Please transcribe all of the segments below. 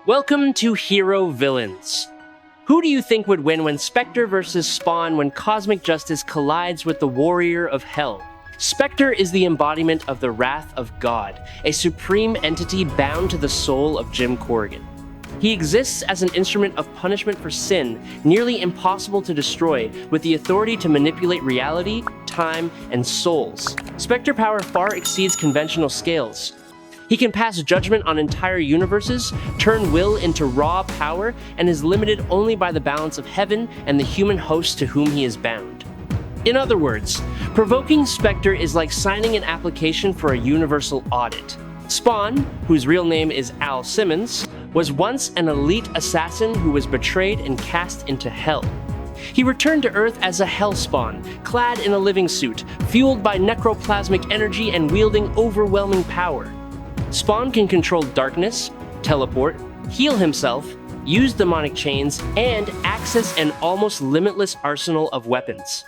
Welcome to Hero Villains. Who do you think would win when Spectre versus Spawn when cosmic justice collides with the warrior of hell? Spectre is the embodiment of the wrath of God, a supreme entity bound to the soul of Jim Corrigan. He exists as an instrument of punishment for sin, nearly impossible to destroy, with the authority to manipulate reality, time, and souls. Spectre power far exceeds conventional scales. He can pass judgment on entire universes, turn will into raw power, and is limited only by the balance of heaven and the human host to whom he is bound. In other words, provoking Spectre is like signing an application for a universal audit. Spawn, whose real name is Simmons, was once an elite assassin who was betrayed and cast into hell. He returned to Earth as a Hellspawn, clad in a living suit, fueled by necroplasmic energy and wielding overwhelming power. Spawn can control darkness, teleport, heal himself, use demonic chains, and access an almost limitless arsenal of weapons.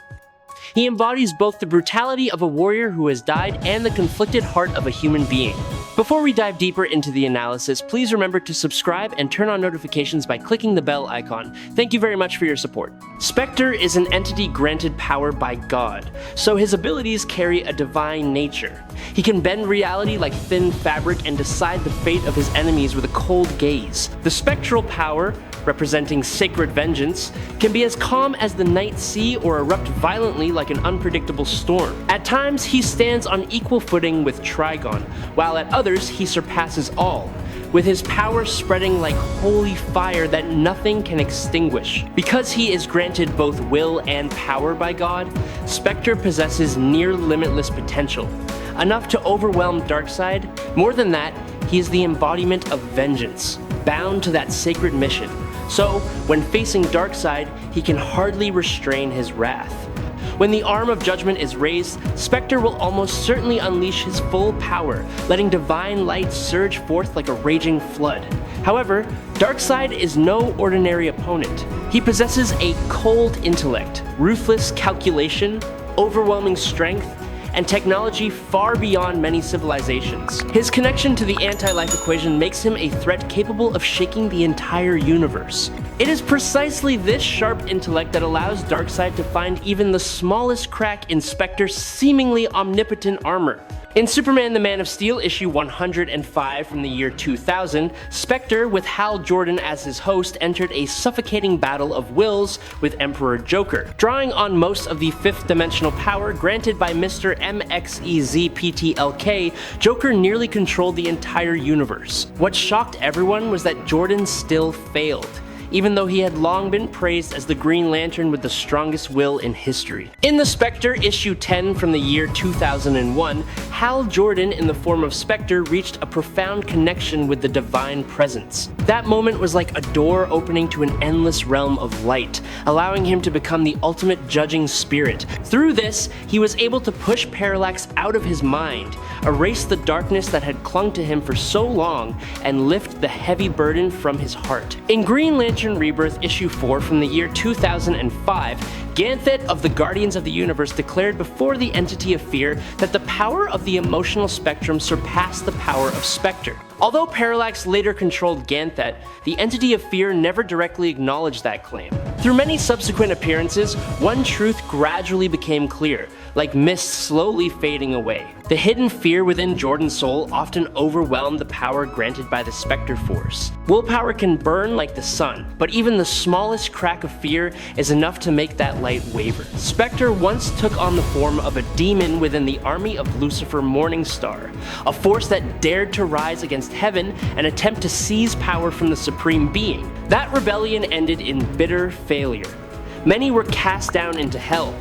He embodies both the brutality of a warrior who has died and the conflicted heart of a human being. Before we dive deeper into the analysis, please remember to subscribe and turn on notifications by clicking the bell icon. Thank you very much for your support. Spectre is an entity granted power by God, so his abilities carry a divine nature. He can bend reality like thin fabric and decide the fate of his enemies with a cold gaze. The spectral power, representing sacred vengeance, can be as calm as the night sea or erupt violently like an unpredictable storm. At times, he stands on equal footing with Trigon, while at others he surpasses all, with his power spreading like holy fire that nothing can extinguish. Because he is granted both will and power by God, Spectre possesses near limitless potential, enough to overwhelm Darkseid. More than that, he is the embodiment of vengeance, bound to that sacred mission. So, when facing Darkseid, he can hardly restrain his wrath. When the arm of judgment is raised, Spectre will almost certainly unleash his full power, letting divine light surge forth like a raging flood. However, Darkseid is no ordinary opponent. He possesses a cold intellect, ruthless calculation, overwhelming strength, and technology far beyond many civilizations. His connection to the anti-life equation makes him a threat capable of shaking the entire universe. It is precisely this sharp intellect that allows Darkseid to find even the smallest crack in Spectre's seemingly omnipotent armor. In Superman the Man of Steel issue 105 from the year 2000, Spectre, with Hal Jordan as his host, entered a suffocating battle of wills with Emperor Joker. Drawing on most of the fifth dimensional power granted by Mr. MXEZPTLK, Joker nearly controlled the entire universe. What shocked everyone was that Jordan still failed, even though he had long been praised as the Green Lantern with the strongest will in history. In the Spectre issue 10 from the year 2001, Hal Jordan in the form of Spectre reached a profound connection with the divine presence. That moment was like a door opening to an endless realm of light, allowing him to become the ultimate judging spirit. Through this, he was able to push Parallax out of his mind, erase the darkness that had clung to him for so long, and lift the heavy burden from his heart. In Green Lantern Rebirth issue 4 from the year 2005, Ganthet of the Guardians of the Universe declared before the Entity of Fear that the power of the emotional spectrum surpassed the power of Spectre. Although Parallax later controlled Ganthet, the Entity of Fear never directly acknowledged that claim. Through many subsequent appearances, one truth gradually became clear, like mist slowly fading away. The hidden fear within Jordan's soul often overwhelmed the power granted by the Spectre Force. Willpower can burn like the sun, but even the smallest crack of fear is enough to make that light waver. Spectre once took on the form of a demon within the army of Lucifer Morningstar, a force that dared to rise against heaven and attempt to seize power from the Supreme Being. That rebellion ended in bitter failure. Many were cast down into hell,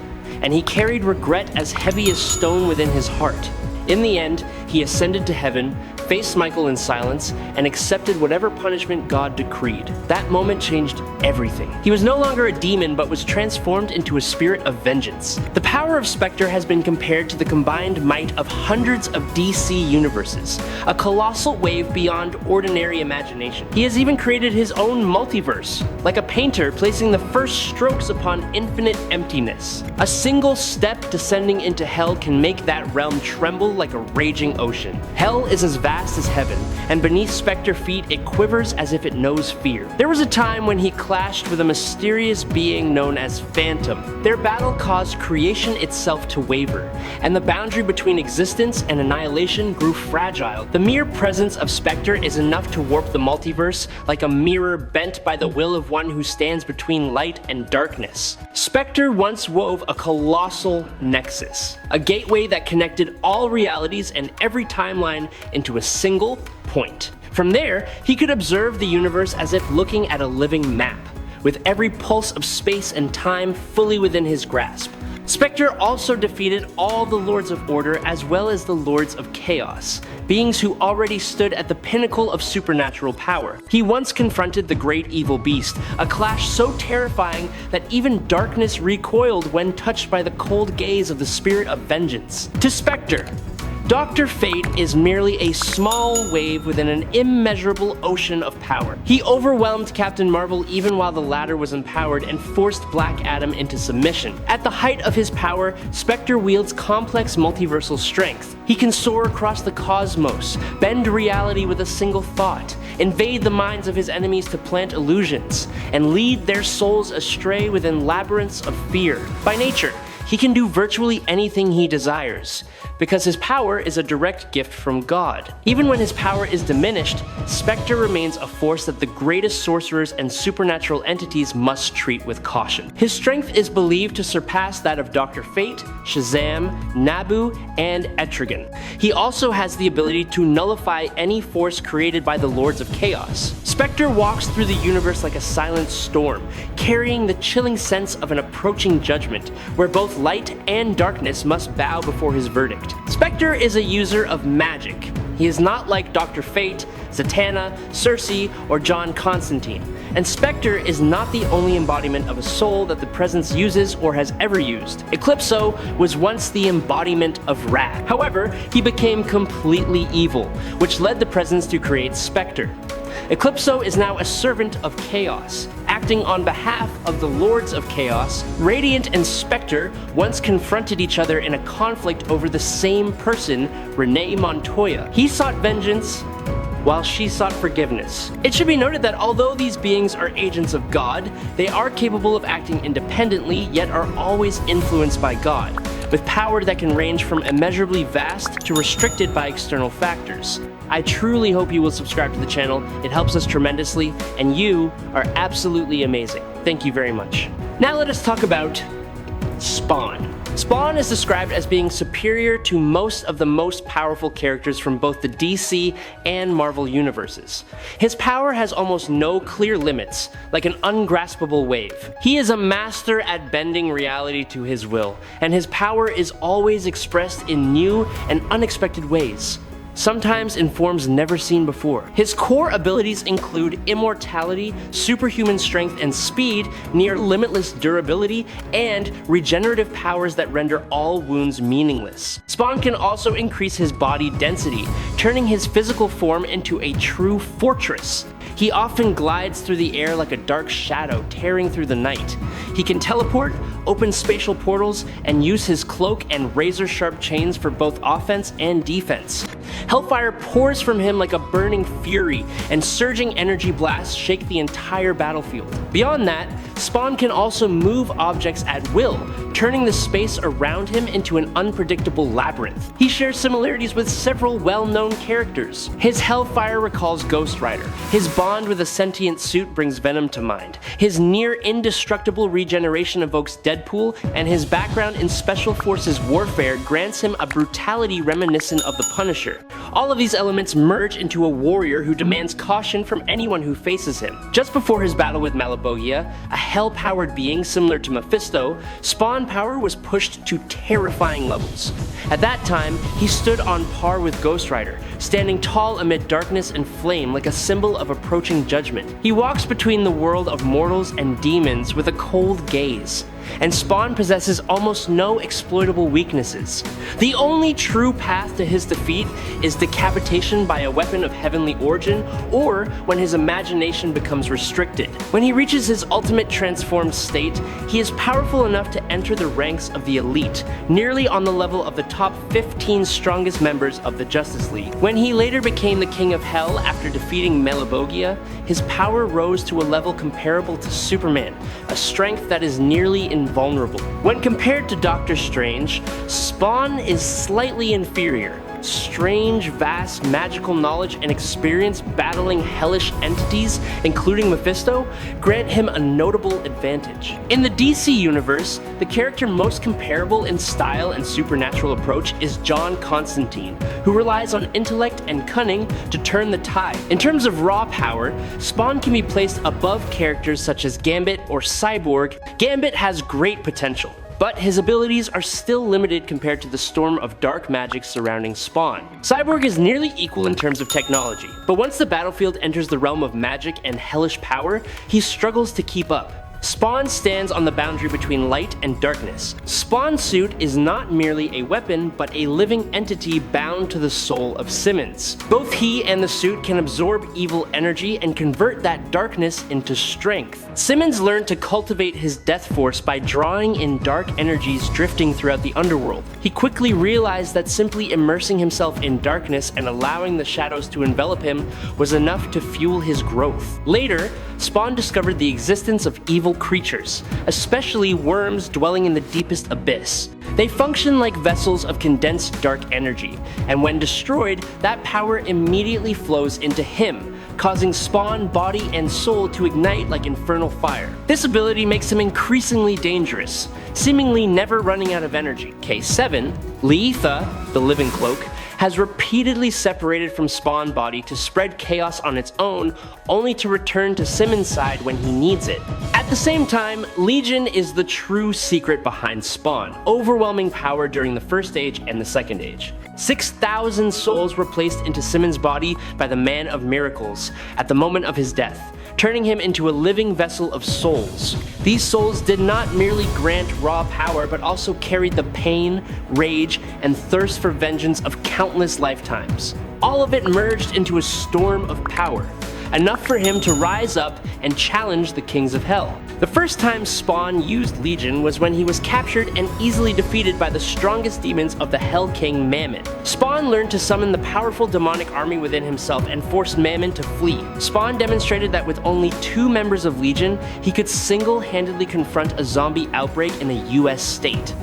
and he carried regret as heavy as stone within his heart. In the end, he ascended to heaven, faced Michael in silence, and accepted whatever punishment God decreed. That moment changed everything. He was no longer a demon, but was transformed into a spirit of vengeance. The power of Spectre has been compared to the combined might of hundreds of DC universes, a colossal wave beyond ordinary imagination. He has even created his own multiverse, like a painter placing the first strokes upon infinite emptiness. A single step descending into hell can make that realm tremble like a raging ocean. Hell is as vast vast as heaven, and beneath Spectre feet it quivers as if it knows fear. There was a time when he clashed with a mysterious being known as Phantom. Their battle caused creation itself to waver, and the boundary between existence and annihilation grew fragile. The mere presence of Spectre is enough to warp the multiverse like a mirror bent by the will of one who stands between light and darkness. Spectre once wove a colossal nexus, a gateway that connected all realities and every timeline into a single point. From there, he could observe the universe as if looking at a living map, with every pulse of space and time fully within his grasp. Spectre also defeated all the Lords of Order as well as the Lords of Chaos, beings who already stood at the pinnacle of supernatural power. He once confronted the Great Evil Beast, a clash so terrifying that even darkness recoiled when touched by the cold gaze of the Spirit of Vengeance. To Spectre, Dr. Fate is merely a small wave within an immeasurable ocean of power. He overwhelmed Captain Marvel even while the latter was empowered and forced Black Adam into submission. At the height of his power, Spectre wields complex multiversal strength. He can soar across the cosmos, bend reality with a single thought, invade the minds of his enemies to plant illusions, and lead their souls astray within labyrinths of fear. By nature, he can do virtually anything he desires, because his power is a direct gift from God. Even when his power is diminished, Spectre remains a force that the greatest sorcerers and supernatural entities must treat with caution. His strength is believed to surpass that of Dr. Fate, Shazam, Nabu, and Etrigan. He also has the ability to nullify any force created by the Lords of Chaos. Spectre walks through the universe like a silent storm, carrying the chilling sense of an approaching judgment, where both light and darkness must bow before his verdict. Spectre is a user of magic. He is not like Dr. Fate, Zatanna, Circe, or John Constantine. And Spectre is not the only embodiment of a soul that the Presence uses or has ever used. Eclipso was once the embodiment of wrath. However, he became completely evil, which led the Presence to create Spectre. Eclipso is now a servant of Chaos, acting on behalf of the Lords of Chaos. Radiant and Spectre once confronted each other in a conflict over the same person, Renee Montoya. He sought vengeance, while she sought forgiveness. It should be noted that although these beings are agents of God, they are capable of acting independently, yet are always influenced by God, with power that can range from immeasurably vast to restricted by external factors. I truly hope you will subscribe to the channel. It helps us tremendously, and you are absolutely amazing. Thank you very much. Now let us talk about Spawn. Spawn is described as being superior to most of the most powerful characters from both the DC and Marvel universes. His power has almost no clear limits, like an ungraspable wave. He is a master at bending reality to his will, and his power is always expressed in new and unexpected ways, sometimes in forms never seen before. His core abilities include immortality, superhuman strength and speed, near limitless durability, and regenerative powers that render all wounds meaningless. Spawn can also increase his body density, turning his physical form into a true fortress. He often glides through the air like a dark shadow tearing through the night. He can teleport, open spatial portals, and use his cloak and razor-sharp chains for both offense and defense. Hellfire pours from him like a burning fury, and surging energy blasts shake the entire battlefield. Beyond that, Spawn can also move objects at will, turning the space around him into an unpredictable labyrinth. He shares similarities with several well-known characters. His Hellfire recalls Ghost Rider. His bond with a sentient suit brings Venom to mind. His near-indestructible regeneration evokes Deadpool, and his background in Special Forces warfare grants him a brutality reminiscent of the Punisher. All of these elements merge into a warrior who demands caution from anyone who faces him. Just before his battle with Malebolgia, a hell-powered being similar to Mephisto, Spawn power was pushed to terrifying levels. At that time, he stood on par with Ghost Rider, standing tall amid darkness and flame like a symbol of approaching judgment. He walks between the world of mortals and demons with a cold gaze, and Spawn possesses almost no exploitable weaknesses. The only true path to his defeat is decapitation by a weapon of heavenly origin, or when his imagination becomes restricted. When he reaches his ultimate transformed state, he is powerful enough to enter the ranks of the elite, nearly on the level of the top 15 strongest members of the Justice League. When When he later became the King of Hell after defeating Malebolgia, his power rose to a level comparable to Superman, a strength that is nearly invulnerable. When compared to Doctor Strange, Spawn is slightly inferior. Strange, vast magical knowledge and experience battling hellish entities, including Mephisto, grant him a notable advantage. In the DC universe, the character most comparable in style and supernatural approach is John Constantine, who relies on intellect and cunning to turn the tide. In terms of raw power, Spawn can be placed above characters such as Gambit or Cyborg. Gambit has great potential, but his abilities are still limited compared to the storm of dark magic surrounding Spawn. Cyborg is nearly equal in terms of technology, but once the battlefield enters the realm of magic and hellish power, he struggles to keep up. Spawn stands on the boundary between light and darkness. Spawn's suit is not merely a weapon, but a living entity bound to the soul of Simmons. Both he and the suit can absorb evil energy and convert that darkness into strength. Simmons learned to cultivate his death force by drawing in dark energies drifting throughout the underworld. He quickly realized that simply immersing himself in darkness and allowing the shadows to envelop him was enough to fuel his growth. Later, Spawn discovered the existence of evil creatures, especially worms dwelling in the deepest abyss. They function like vessels of condensed dark energy, and when destroyed, that power immediately flows into him, causing Spawn body and soul to ignite like infernal fire. This ability makes him increasingly dangerous, seemingly never running out of energy. Case 7, Leetha, the Living Cloak, has repeatedly separated from Spawn body to spread chaos on its own, only to return to Simmons' side when he needs it. At the same time, Legion is the true secret behind Spawn, overwhelming power during the First Age and the Second Age. 6,000 souls were placed into Simmons' body by the Man of Miracles at the moment of his death, turning him into a living vessel of souls. These souls did not merely grant raw power, but also carried the pain, rage, and thirst for vengeance of countless lifetimes. All of it merged into a storm of power, enough for him to rise up and challenge the kings of hell. The first time Spawn used Legion was when he was captured and easily defeated by the strongest demons of the Hell King Mammon. Spawn learned to summon the powerful demonic army within himself and force Mammon to flee. Spawn demonstrated that with only 2 members of Legion, he could single-handedly confront a zombie outbreak in a US state.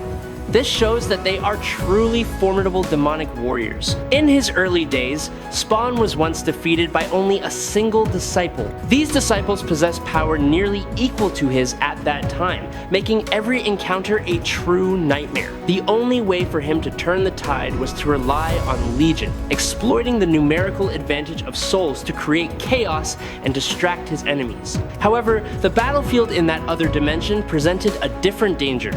This shows that they are truly formidable demonic warriors. In his early days, Spawn was once defeated by only a single disciple. These disciples possessed power nearly equal to his at that time, making every encounter a true nightmare. The only way for him to turn the tide was to rely on Legion, exploiting the numerical advantage of souls to create chaos and distract his enemies. However, the battlefield in that other dimension presented a different danger.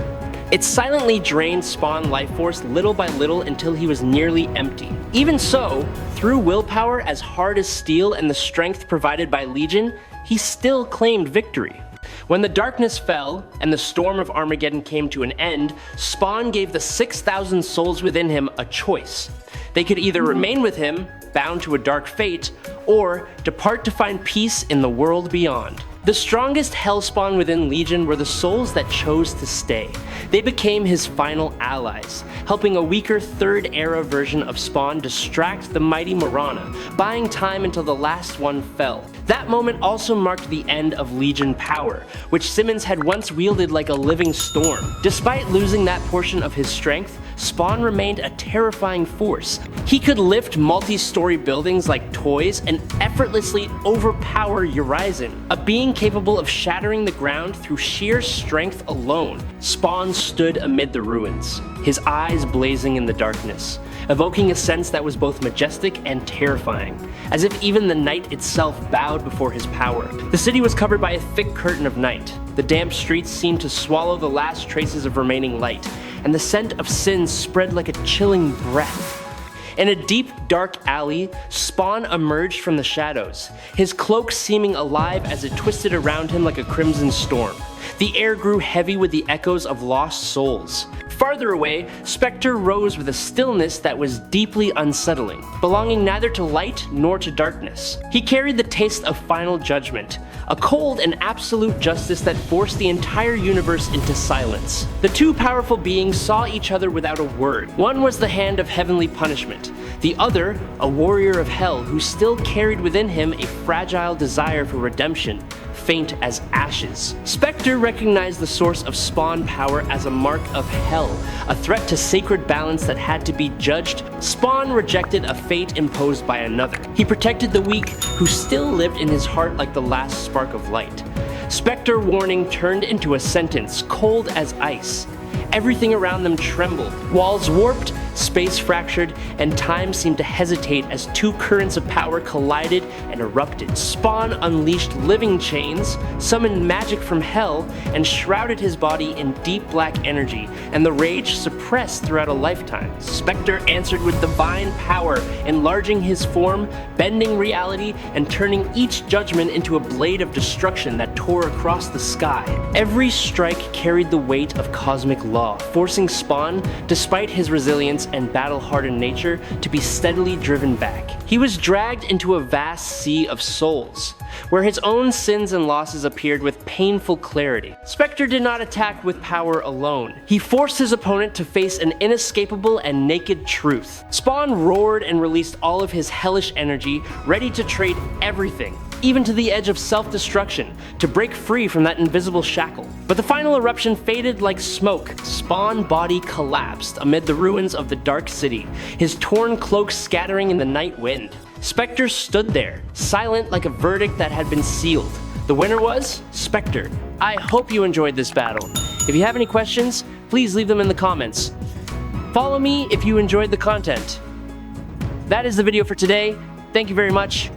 It silently drained Spawn life force little by little until he was nearly empty. Even so, through willpower as hard as steel and the strength provided by Legion, he still claimed victory. When the darkness fell and the storm of Armageddon came to an end, Spawn gave the 6,000 souls within him a choice. They could either remain with him, bound to a dark fate, or depart to find peace in the world beyond. The strongest Hellspawn within Legion were the souls that chose to stay. They became his final allies, helping a weaker Third Era version of Spawn distract the mighty Marana, buying time until the last one fell. That moment also marked the end of Legion power, which Simmons had once wielded like a living storm. Despite losing that portion of his strength, Spawn remained a terrifying force. He could lift multi-story buildings like toys and effortlessly overpower Urizen, a being capable of shattering the ground through sheer strength alone. Spawn stood amid the ruins, his eyes blazing in the darkness, evoking a sense that was both majestic and terrifying, as if even the night itself bowed before his power. The city was covered by a thick curtain of night. The damp streets seemed to swallow the last traces of remaining light, and the scent of sin spread like a chilling breath. In a deep, dark alley, Spawn emerged from the shadows, his cloak seeming alive as it twisted around him like a crimson storm. The air grew heavy with the echoes of lost souls. Farther away, Spectre rose with a stillness that was deeply unsettling, belonging neither to light nor to darkness. He carried the taste of final judgment, a cold and absolute justice that forced the entire universe into silence. The two powerful beings saw each other without a word. One was the hand of heavenly punishment, the other, a warrior of hell who still carried within him a fragile desire for redemption, faint as ashes. Spectre recognized the source of Spawn power as a mark of hell, a threat to sacred balance that had to be judged. Spawn rejected a fate imposed by another. He protected the weak, who still lived in his heart like the last spark of light. Spectre warning turned into a sentence, cold as ice. Everything around them trembled. Walls warped, space fractured, and time seemed to hesitate as two currents of power collided and erupted. Spawn unleashed living chains, summoned magic from hell, and shrouded his body in deep black energy, and the rage suppressed throughout a lifetime. Spectre answered with divine power, enlarging his form, bending reality, and turning each judgment into a blade of destruction that tore across the sky. Every strike carried the weight of cosmic law, forcing Spawn, despite his resilience and battle-hardened nature, to be steadily driven back. He was dragged into a vast sea of souls, where his own sins and losses appeared with painful clarity. Spectre did not attack with power alone. He forced his opponent to face an inescapable and naked truth. Spawn roared and released all of his hellish energy, ready to trade everything, even to the edge of self-destruction, to break free from that invisible shackle. But the final eruption faded like smoke. Spawn body collapsed amid the ruins of the Dark City, his torn cloak scattering in the night wind. Spectre stood there, silent like a verdict that had been sealed. The winner was Spectre. I hope you enjoyed this battle. If you have any questions, please leave them in the comments. Follow me if you enjoyed the content. That is the video for today. Thank you very much.